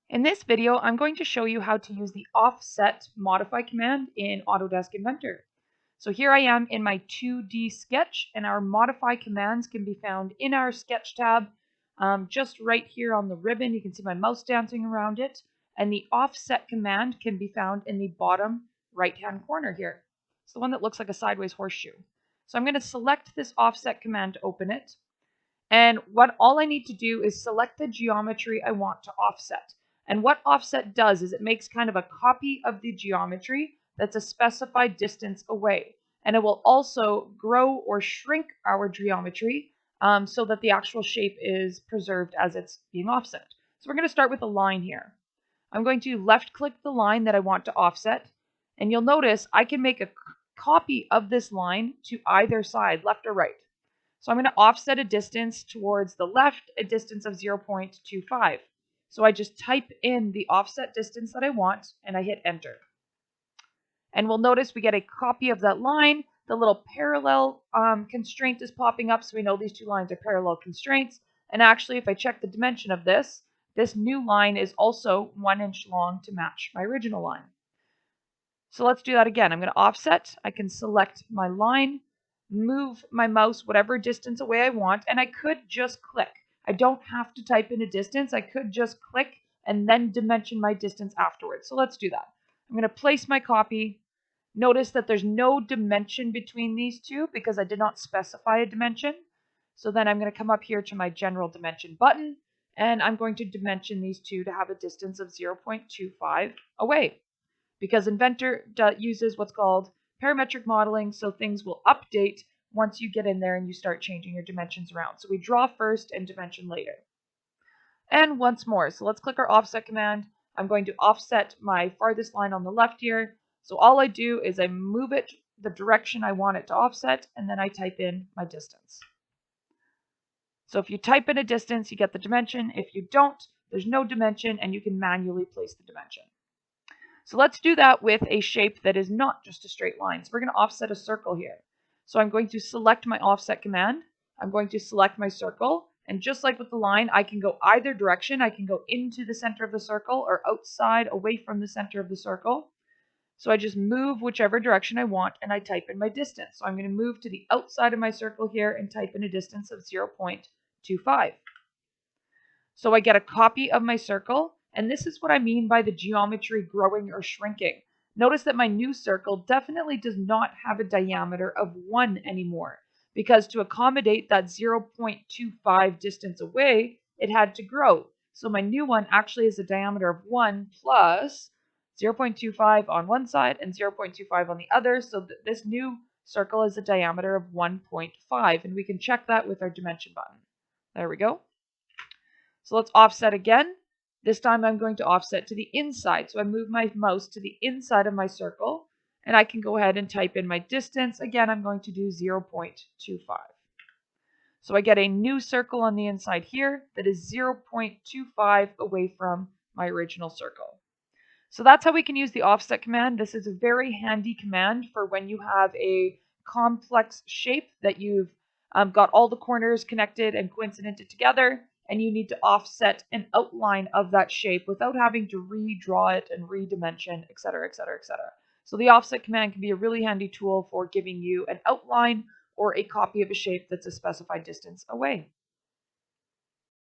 In this video, I'm going to show you how to use the offset modify command in Autodesk Inventor. So here I am in my 2D sketch, and our modify commands can be found in our sketch tab, just right here on the ribbon. You can see my mouse dancing around it, and the offset command can be found in the bottom right-hand corner here. It's the one that looks like a sideways horseshoe. So I'm going to select this offset command to open it. And all I need to do is select the geometry I want to offset. And what offset does is it makes kind of a copy of the geometry that's a specified distance away. And it will also grow or shrink our geometry so that the actual shape is preserved as it's being offset. So we're going to start with a line here. I'm going to left click the line that I want to offset. And you'll notice I can make a copy of this line to either side, left or right. So I'm going to offset a distance towards the left, a distance of 0.25. So I just type in the offset distance that I want, and I hit enter. And we'll notice we get a copy of that line. The little parallel constraint is popping up, so we know these two lines are parallel constraints. And actually, if I check the dimension of this new line is also 1 inch long to match my original line. So let's do that again. I'm going to offset. I can select my line, move my mouse whatever distance away I want, and I could just click. I don't have to type in a distance. I could just click and then dimension my distance afterwards. So let's do that. I'm going to place my copy. Notice that there's no dimension between these two because I did not specify a dimension. So then I'm going to come up here to my general dimension button, and I'm going to dimension these two to have a distance of 0.25 away. Because Inventor uses what's called parametric modeling, so things will update once you get in there and you start changing your dimensions around. So we draw first and dimension later. And once more, so let's click our offset command. I'm going to offset my farthest line on the left here. So all I do is I move it the direction I want it to offset, and then I type in my distance. So if you type in a distance, you get the dimension. If you don't, there's no dimension, and you can manually place the dimension. So let's do that with a shape that is not just a straight line. So we're going to offset a circle here. So I'm going to select my offset command. I'm going to select my circle. And just like with the line, I can go either direction. I can go into the center of the circle or outside away from the center of the circle. So I just move whichever direction I want and I type in my distance. So I'm going to move to the outside of my circle here and type in a distance of 0.25. So I get a copy of my circle. And this is what I mean by the geometry growing or shrinking. Notice that my new circle definitely does not have a diameter of 1 anymore, because to accommodate that 0.25 distance away, it had to grow. So my new one actually has a diameter of 1 plus 0.25 on one side and 0.25 on the other. So this new circle is a diameter of 1.5, and we can check that with our dimension button. There we go. So let's offset again. This time I'm going to offset to the inside. So I move my mouse to the inside of my circle, and I can go ahead and type in my distance. Again, I'm going to do 0.25. So I get a new circle on the inside here that is 0.25 away from my original circle. So that's how we can use the offset command. This is a very handy command for when you have a complex shape that you've got all the corners connected and coincidented together, and you need to offset an outline of that shape without having to redraw it and redimension, etc., etc., etc. So the offset command can be a really handy tool for giving you an outline or a copy of a shape that's a specified distance away.